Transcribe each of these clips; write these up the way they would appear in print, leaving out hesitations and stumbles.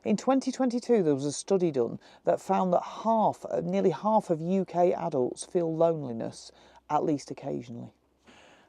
In 2022, there was a study done that found that nearly half of UK adults feel loneliness at least occasionally.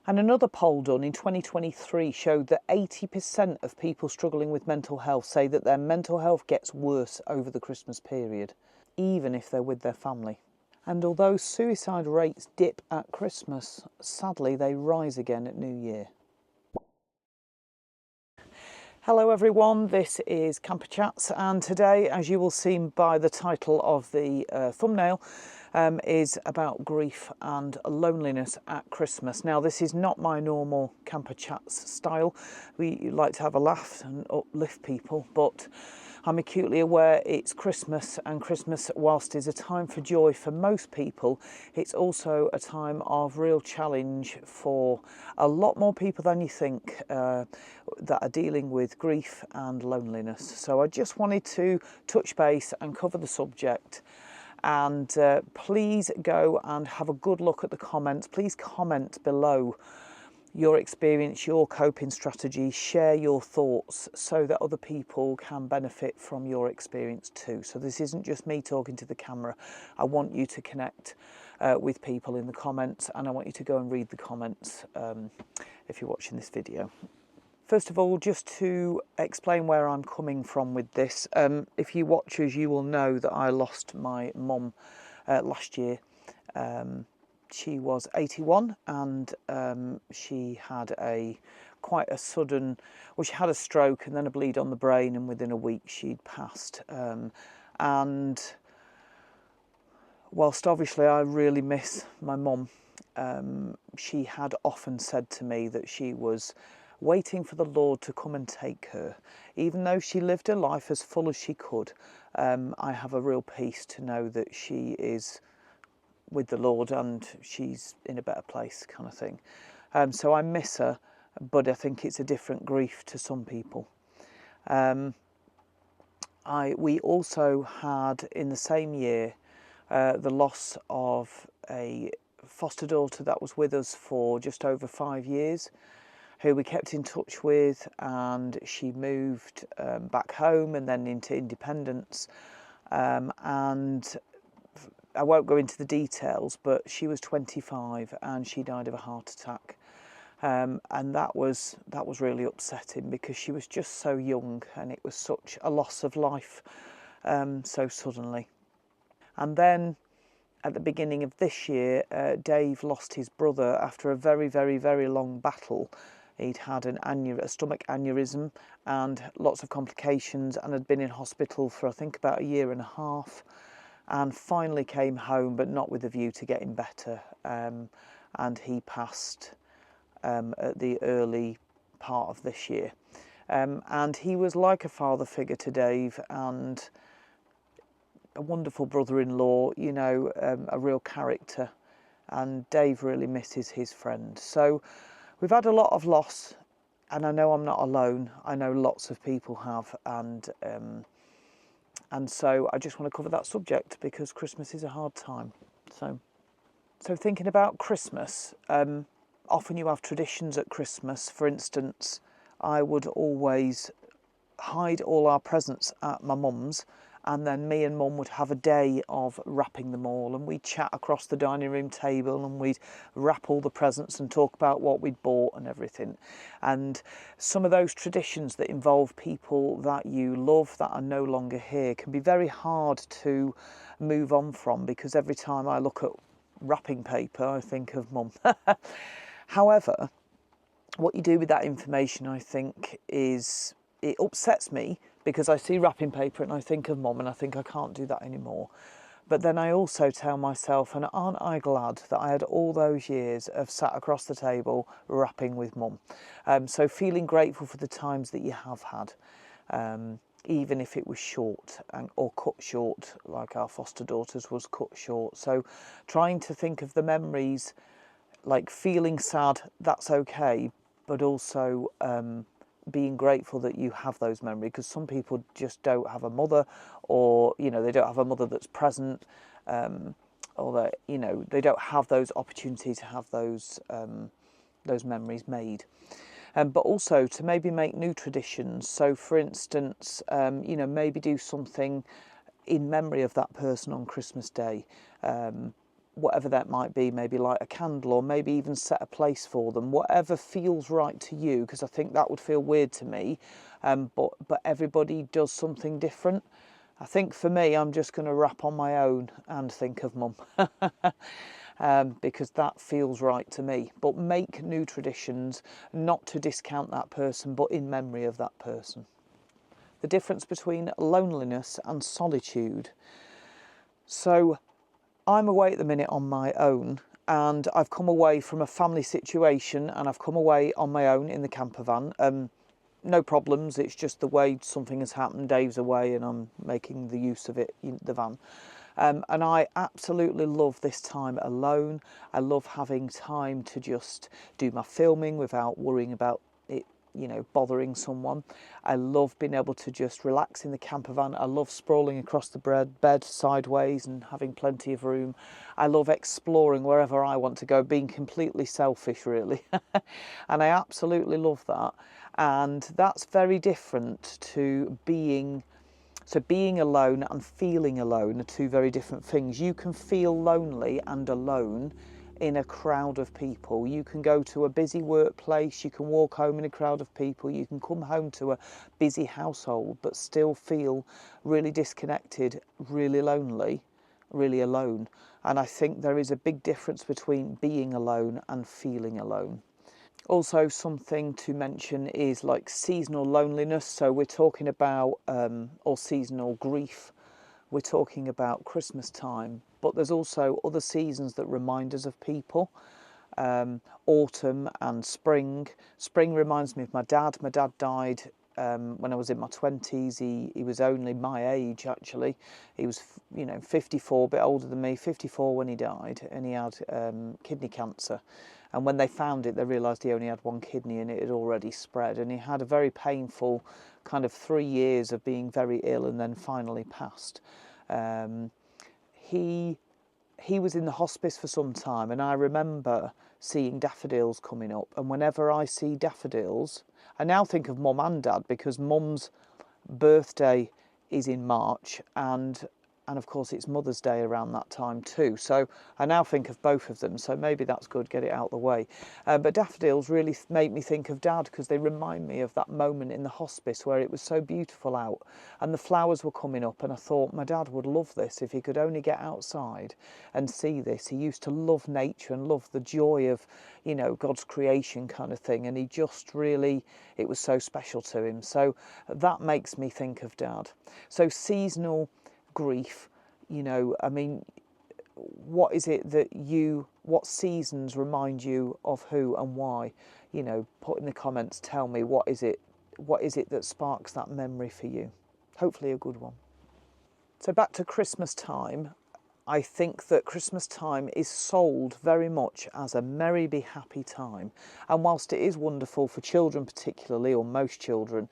And another poll done in 2023 showed that 80% of people struggling with mental health say that their mental health gets worse over the Christmas period, even if they're with their family. And although suicide rates dip at Christmas, sadly they rise again at New Year. Hello everyone, this is Camper Chats, and today, as you will see by the title of the thumbnail, is about grief and loneliness at Christmas. Now, this is not my normal Camper Chats style. We like to have a laugh and uplift people, but I'm acutely aware it's Christmas, and Christmas, whilst is a time for joy for most people, it's also a time of real challenge for a lot more people than you think that are dealing with grief and loneliness. So I just wanted to touch base and cover the subject. And please go and have a good look at the comments. Please comment below your experience, your coping strategy, share your thoughts so that other people can benefit from your experience too. So this isn't just me talking to the camera. I want you to connect with people in the comments, and I want you to go and read the comments if you're watching this video. First of all, just to explain where I'm coming from with this, if you watch us, you will know that I lost my mum last year. She was 81, and she had quite a sudden, well, she had a stroke and then a bleed on the brain, and within a week she'd passed. And whilst obviously I really miss my mum, she had often said to me that she was waiting for the Lord to come and take her. Even though she lived her life as full as she could, I have a real peace to know that she is with the Lord and she's in a better place, kind of thing. So I miss her, but I think it's a different grief to some people. We also had in the same year the loss of a foster daughter that was with us for just over 5 years, who we kept in touch with, and she moved back home and then into independence. And I won't go into the details, but she was 25 and she died of a heart attack. And that was really upsetting because she was just so young, and it was such a loss of life so suddenly. And then at the beginning of this year, Dave lost his brother after a very, very, very long battle. He'd had a stomach aneurysm and lots of complications, and had been in hospital for I think about 1.5 years. And finally came home, but not with a view to getting better. And he passed at the early part of this year. And he was like a father figure to Dave, and a wonderful brother-in-law, you know, a real character. And Dave really misses his friend. So we've had a lot of loss, and I know I'm not alone. I know lots of people have, and so I just want to cover that subject because Christmas is a hard time. So thinking about Christmas, often you have traditions at Christmas. For instance, I would always hide all our presents at my mum's, and then me and mum would have a day of wrapping them all, and we'd chat across the dining room table, and we'd wrap all the presents and talk about what we'd bought and everything. And some of those traditions that involve people that you love that are no longer here can be very hard to move on from, because every time I look at wrapping paper I think of mum. However, what you do with that information, I think, is it upsets me, because I see wrapping paper and I think of mum, and I think I can't do that anymore. But then I also tell myself, and aren't I glad that I had all those years of sat across the table wrapping with mum. So feeling grateful for the times that you have had, even if it was short or cut short, like our foster daughter's was cut short. So trying to think of the memories, like feeling sad, that's okay, but also being grateful that you have those memories, because some people just don't have a mother, or you know, they don't have a mother that's present, or that, you know, they don't have those opportunities to have those memories made. but also to maybe make new traditions. So for instance, you know, maybe do something in memory of that person on Christmas Day, whatever that might be, maybe light a candle, or maybe even set a place for them, whatever feels right to you, because I think that would feel weird to me, but everybody does something different. I think for me, I'm just going to rap on my own and think of Mum. Because that feels right to me. But make new traditions, not to discount that person, but in memory of that person. The difference between loneliness and solitude. So I'm away at the minute on my own, and I've come away from a family situation, and I've come away on my own in the camper van. No problems, it's just the way something has happened. Dave's away and I'm making the use of it, the van. And I absolutely love this time alone. I love having time to just do my filming without worrying about it, you know, bothering someone. I love being able to just relax in the camper van. I love sprawling across the bed sideways and having plenty of room. I love exploring wherever I want to go, being completely selfish, really. And I absolutely love that. And that's very different to being alone and feeling alone are two very different things. You can feel lonely and alone in a crowd of people. You can go to a busy workplace, you can walk home in a crowd of people, you can come home to a busy household but still feel really disconnected, really lonely, really alone. And I think there is a big difference between being alone and feeling alone. Also, something to mention is like seasonal loneliness. So we're talking about, or seasonal grief. We're talking about Christmas time, but there's also other seasons that remind us of people. Autumn and spring. Spring reminds me of my dad. My dad died when I was in my 20s. He was only my age, actually. He was, you know, 54, a bit older than me, 54 when he died, and he had kidney cancer. And when they found it, they realised he only had one kidney and it had already spread. And he had a very painful kind of 3 years of being very ill and then finally passed. He was in the hospice for some time, and I remember seeing daffodils coming up. And whenever I see daffodils, I now think of Mum and Dad, because Mum's birthday is in March, and of course it's Mother's Day around that time too. So I now think of both of them, so maybe that's good, get it out of the way. But daffodils really make me think of Dad, because they remind me of that moment in the hospice where it was so beautiful out and the flowers were coming up, and I thought my dad would love this if he could only get outside and see this. He used to love nature and love the joy of, you know, God's creation kind of thing, and he just really, it was so special to him. So that makes me think of Dad. So seasonal grief, you know, I mean, what is it that what seasons remind you of who and why? You know, put in the comments, tell me what is it that sparks that memory for you. Hopefully a good one. So back to Christmas time. I think that Christmas time is sold very much as a merry, be happy time. And whilst it is wonderful for children particularly, or most children,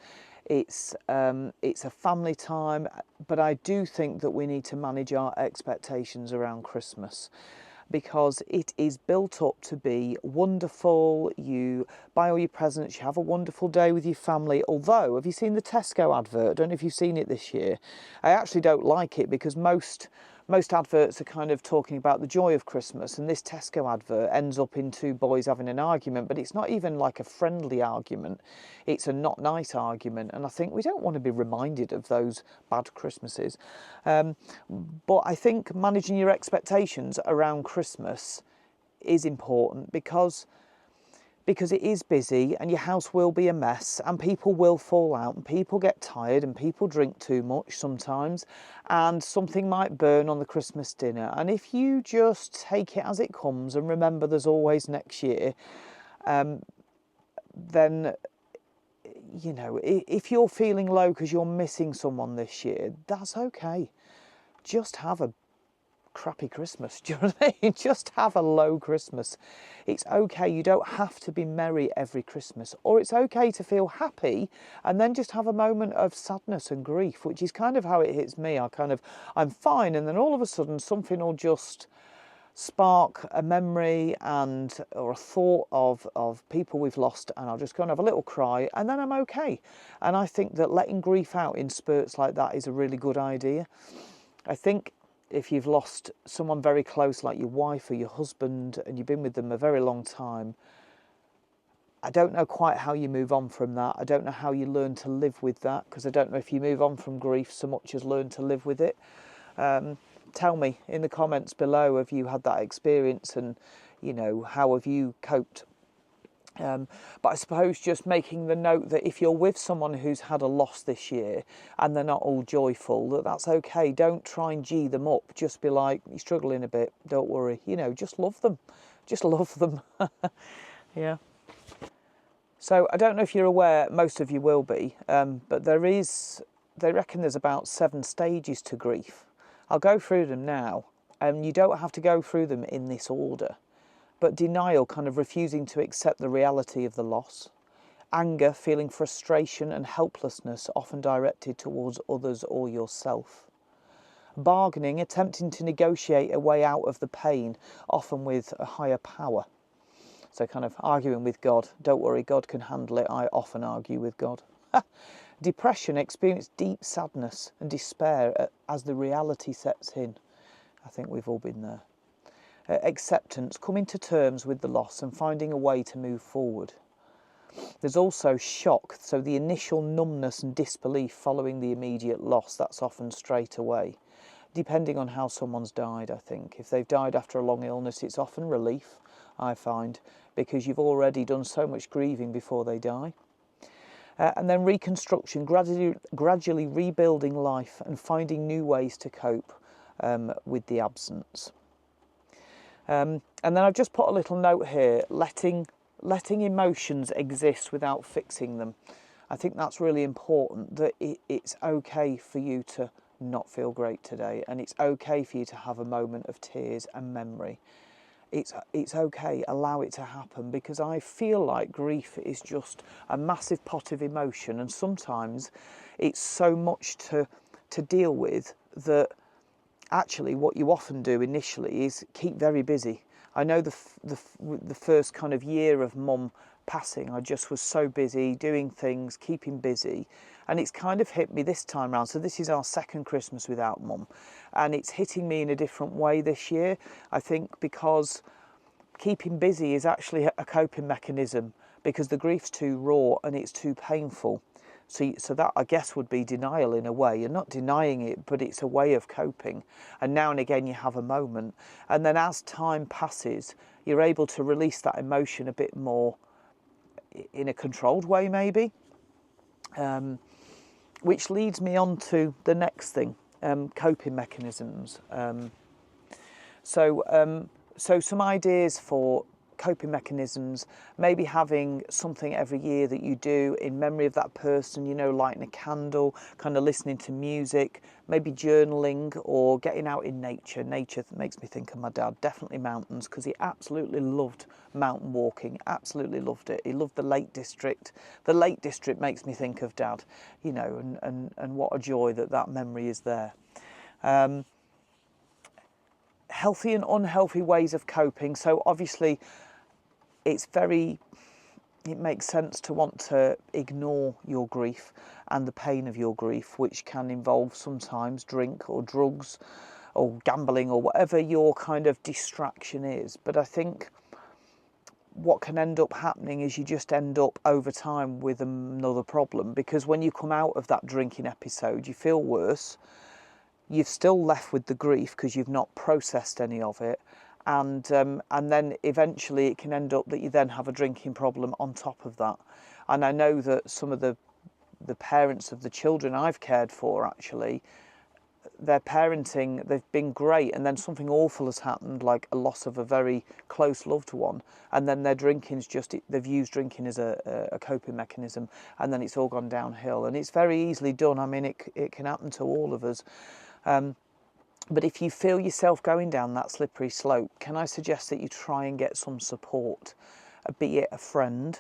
it's a family time, but I do think that we need to manage our expectations around Christmas, because it is built up to be wonderful. You buy all your presents, you have a wonderful day with your family. Although, have you seen the Tesco advert? I don't know if you've seen it this year. I actually don't like it, because most adverts are kind of talking about the joy of Christmas, and this Tesco advert ends up in two boys having an argument, but it's not even like a friendly argument, it's a not nice argument. And I think we don't want to be reminded of those bad Christmases. But I think managing your expectations around Christmas is important, because it is busy and your house will be a mess and people will fall out and people get tired and people drink too much sometimes, and something might burn on the Christmas dinner. And if you just take it as it comes and remember there's always next year, then, you know, if you're feeling low because you're missing someone this year, that's okay. Just have a crappy Christmas. Do you know what I mean? Just have a low Christmas. It's okay. You don't have to be merry every Christmas, or it's okay to feel happy and then just have a moment of sadness and grief, which is kind of how it hits me. I'm fine, and then all of a sudden something will just spark a memory or a thought of people we've lost, and I'll just go and have a little cry, and then I'm okay. And I think that letting grief out in spurts like that is a really good idea. I think if you've lost someone very close, like your wife or your husband, and you've been with them a very long time, I don't know quite how you move on from that. I don't know how you learn to live with that, because I don't know if you move on from grief so much as learn to live with it. Tell me in the comments below, have you had that experience, and how have you coped? But I suppose just making the note that if you're with someone who's had a loss this year and they're not all joyful, that's okay. Don't try and G them up. Just be like, you're struggling a bit, don't worry. Just love them. Just love them. Yeah. So I don't know if you're aware, most of you will be, but they reckon there's about 7 stages to grief. I'll go through them now, and you don't have to go through them in this order. But denial, kind of refusing to accept the reality of the loss. Anger, feeling frustration and helplessness, often directed towards others or yourself. Bargaining, attempting to negotiate a way out of the pain, often with a higher power. So kind of arguing with God. Don't worry, God can handle it. I often argue with God. Depression, experience deep sadness and despair as the reality sets in. I think we've all been there. Acceptance, coming to terms with the loss and finding a way to move forward. There's also shock, so the initial numbness and disbelief following the immediate loss. That's often straight away, depending on how someone's died, I think. If they've died after a long illness, it's often relief, I find, because you've already done so much grieving before they die. And then reconstruction, gradually rebuilding life and finding new ways to cope with the absence. And then I've just put a little note here, letting emotions exist without fixing them. I think that's really important, that it's okay for you to not feel great today, and it's okay for you to have a moment of tears and memory. It's okay, allow it to happen, because I feel like grief is just a massive pot of emotion, and sometimes it's so much to deal with that actually what you often do initially is keep very busy. I know the first kind of year of mum passing, I just was so busy doing things, keeping busy, and it's kind of hit me this time round. So this is our second Christmas without mum, and it's hitting me in a different way this year, I think, because keeping busy is actually a coping mechanism, because the grief's too raw and it's too painful. So that, I guess, would be denial in a way. You're not denying it, but it's a way of coping. And now and again you have a moment, and then as time passes, you're able to release that emotion a bit more in a controlled way, maybe. Which leads me on to the next thing, coping mechanisms. So some ideas for coping mechanisms: maybe having something every year that you do in memory of that person, lighting a candle, kind of listening to music, maybe journaling or getting out in nature. Nature makes me think of my dad, definitely mountains, because he absolutely loved mountain walking, absolutely loved it. He loved the Lake District. The Lake District makes me think of Dad, and what a joy that memory is there. Healthy and unhealthy ways of coping. So obviously it makes sense to want to ignore your grief and the pain of your grief, which can involve sometimes drink or drugs or gambling or whatever your kind of distraction is. But I think what can end up happening is you just end up over time with another problem, because when you come out of that drinking episode, you feel worse. You've still left with the grief because you've not processed any of it. And then eventually it can end up that you then have a drinking problem on top of that. And I know that some of the parents of the children I've cared for, actually, their parenting, they've been great, and then something awful has happened, like a loss of a very close loved one, and then their drinking's they've used drinking as a coping mechanism, and then it's all gone downhill. And it's very easily done. I mean, it can happen to all of us. But if you feel yourself going down that slippery slope, can I suggest that you try and get some support, be it a friend,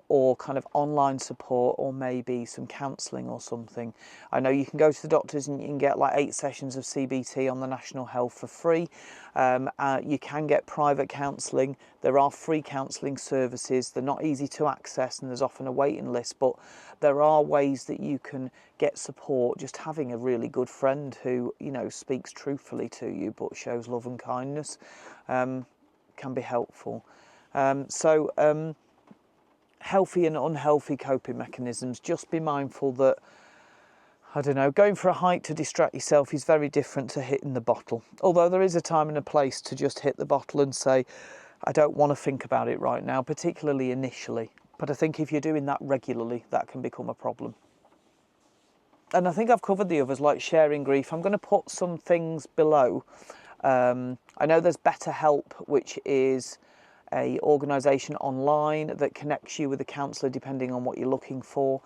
or kind of online support, or maybe some counselling or something. I know you can go to the doctors and you can get like 8 sessions of CBT on the National Health for free. You can get private counselling. There are free counselling services. They're not easy to access and there's often a waiting list, but there are ways that you can get support. Just having a really good friend who, you know, speaks truthfully to you but shows love and kindness can be helpful. Healthy and unhealthy coping mechanisms. Just be mindful that, I don't know, going for a hike to distract yourself is very different to hitting the bottle. Although there is a time and a place to just hit the bottle and say, I don't want to think about it right now, particularly initially. But I think if you're doing that regularly, that can become a problem. And I think I've covered the others, like sharing grief. I'm going to put some things below. I know there's BetterHelp, which is a organisation online that connects you with a counsellor depending on what you're looking for.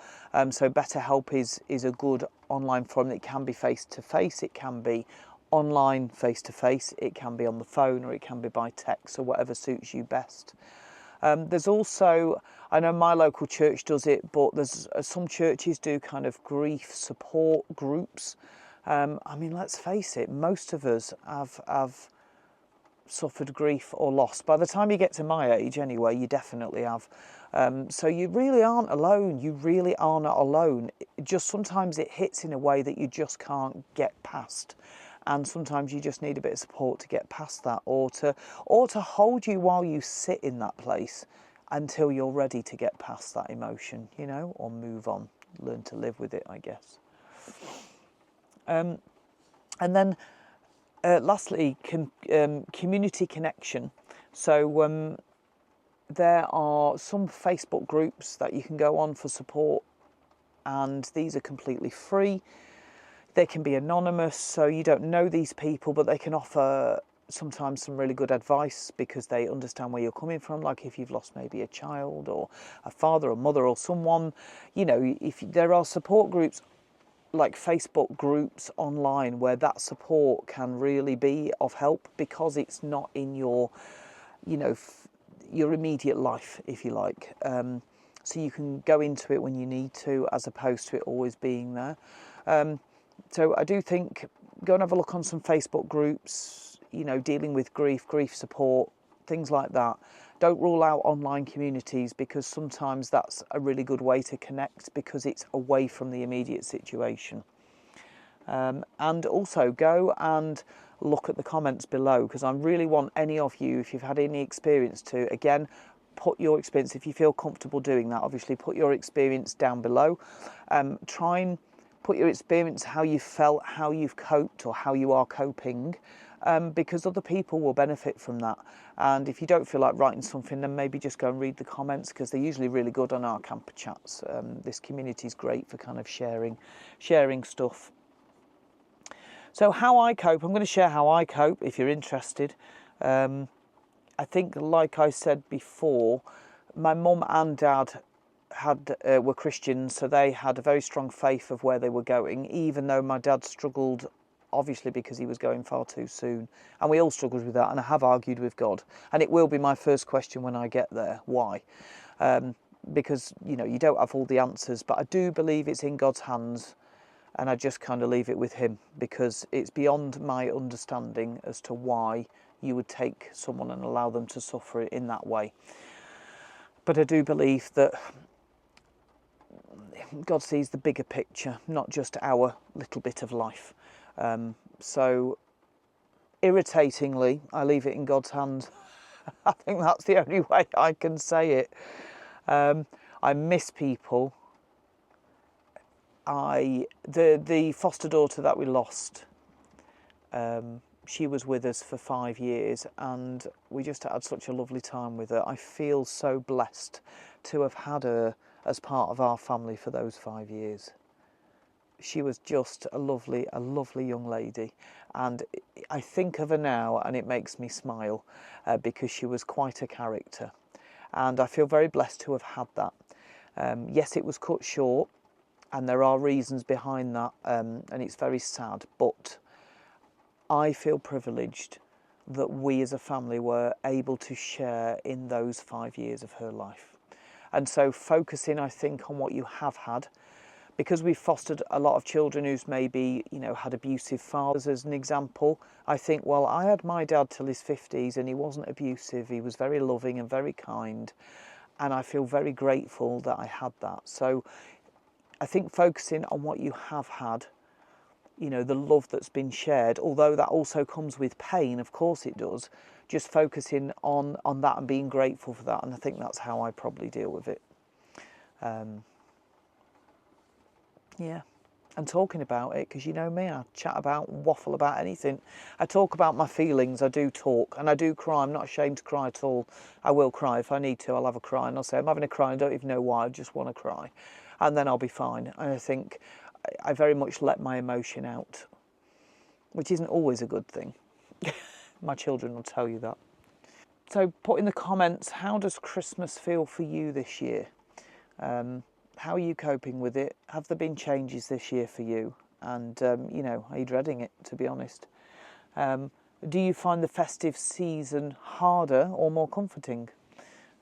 So BetterHelp is a good online forum. It can be face-to-face, it can be online face-to-face, it can be on the phone, or it can be by text, or whatever suits you best. There's also, I know my local church does it, but there's some churches do kind of grief support groups. I mean, let's face it, most of us have suffered grief or loss. By the time you get to my age anyway, you definitely have. So you really aren't alone. You really are not alone. Just sometimes it hits in a way that you just can't get past. And sometimes you just need a bit of support to get past that, or to hold you while you sit in that place until you're ready to get past that emotion, you know, or move on, learn to live with it, I guess. And then lastly, community connection. So there are some Facebook groups that you can go on for support, and these are completely free. They can be anonymous, so you don't know these people, but they can offer sometimes some really good advice because they understand where you're coming from. Like if you've lost maybe a child or a father or mother or someone, you know, if there are support groups like Facebook groups online where that support can really be of help because it's not in your, you know, your immediate life, if you like. So you can go into it when you need to, as opposed to it always being there. So I do think go and have a look on some Facebook groups, you know, dealing with grief support, things like that. Don't rule out online communities because sometimes that's a really good way to connect because it's away from the immediate situation. And also go and look at the comments below because I really want any of you, if you've had any experience, to, again, put your experience, if you feel comfortable doing that, obviously put your experience down below. Try and put your experience, how you felt, how you've coped or how you are coping, because other people will benefit from that. And if you don't feel like writing something, then maybe just go and read the comments because they're usually really good on our camper chats. This community is great for kind of sharing stuff. So how I cope, I'm going to share how I cope if you're interested. I think, like I said before, my mum and dad were Christians, so they had a very strong faith of where they were going, even though my dad struggled, obviously because he was going far too soon. And we all struggled with that, and I have argued with God. And it will be my first question when I get there, why? Because, you know, you don't have all the answers, but I do believe it's in God's hands, and I just kind of leave it with him because it's beyond my understanding as to why you would take someone and allow them to suffer in that way. But I do believe that God sees the bigger picture, not just our little bit of life. So irritatingly, I leave it in God's hands. I think that's the only way I can say it. I miss people. The foster daughter that we lost, she was with us for 5 years and we just had such a lovely time with her. I feel so blessed to have had her as part of our family for those 5 years. She was just a lovely young lady, and I think of her now and it makes me smile because she was quite a character, and I feel very blessed to have had that. Yes, it was cut short and there are reasons behind that, and it's very sad, but I feel privileged that we as a family were able to share in those 5 years of her life. And so focusing, I think, on what you have had, because we've fostered a lot of children who's maybe, you know, had abusive fathers as an example. I think, well, I had my dad till his 50s and he wasn't abusive. He was very loving and very kind. And I feel very grateful that I had that. So I think focusing on what you have had, you know, the love that's been shared, although that also comes with pain, of course it does, just focusing on that and being grateful for that. And I think that's how I probably deal with it. Yeah, and talking about it, because you know me, I chat about, waffle about anything. I talk about my feelings, I do talk, and I do cry. I'm not ashamed to cry at all. I will cry if I need to. I'll have a cry, and I'll say I'm having a cry, and I don't even know why, I just want to cry. And then I'll be fine. And I think I very much let my emotion out, which isn't always a good thing. My children will tell you that. So put in the comments, how does Christmas feel for you this year? How are you coping with it? Have there been changes this year for you? And, you know, are you dreading it, to be honest? Do you find the festive season harder or more comforting?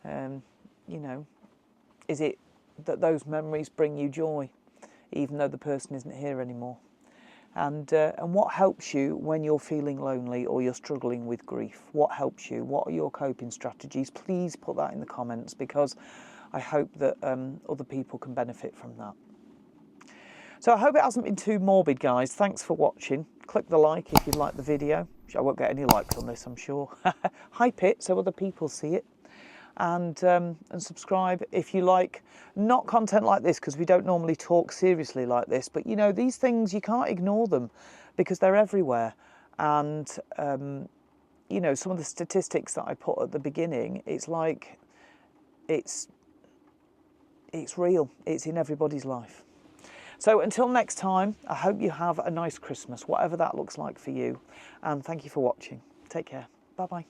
You know, is it that those memories bring you joy, even though the person isn't here anymore? And what helps you when you're feeling lonely or you're struggling with grief? What helps you? What are your coping strategies? Please put that in the comments, because I hope that other people can benefit from that. So I hope it hasn't been too morbid, guys. Thanks for watching. Click the like if you like the video. I won't get any likes on this, I'm sure. Hype it so other people see it. And subscribe if you like, not content like this, because we don't normally talk seriously like this, but you know, these things, you can't ignore them because they're everywhere. And you know, some of the statistics that I put at the beginning, it's like it's real, it's in everybody's life. So until next time, I hope you have a nice Christmas, whatever that looks like for you, and thank you for watching. Take care. Bye bye.